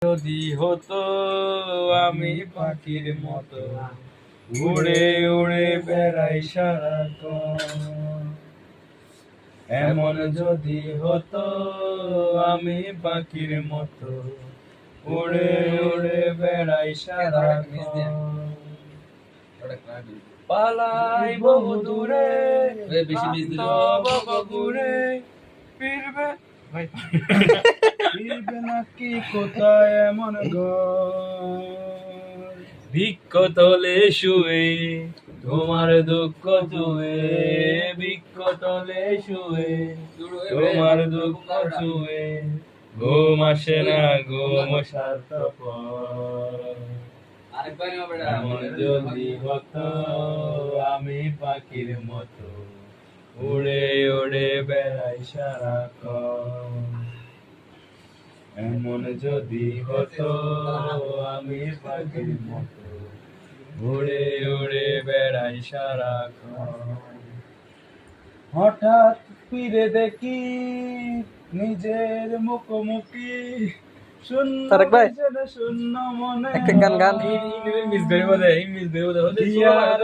যদি হতো আমি পাখির মতো উড়ে উড়ে বেড়াই সারাক্ষণ, এমন যদি হতো আমি পাখির মতো উড়ে উড়ে বেড়াই সারাক্ষণ, পালাই বহু দূরে ঘুরে ফিরবে ফিরবে নাকি কোথায় এমন ঘর, বৃক্ষ তলে শুয়ে তোমার দুঃখ জুয়ে, বৃক্ষ তলে শুয়ে তোমার দুঃখ জুয়ে, ঘুম আসে না ঘুম স্বার্থপর, এমন যদি হতো আমি পাখির মতো উড়ে উড়ে বেড়াই সারাক্ষণ, এমন যদি হতো আমি পাখির মতো উড়ে উড়ে বেড়াই সারাক্ষণ, হঠাৎ ফিরে দেখি নিজের মুখোমুখি, শূন্য শূন্য মনে একটা গান ইংলিশ বেরোবে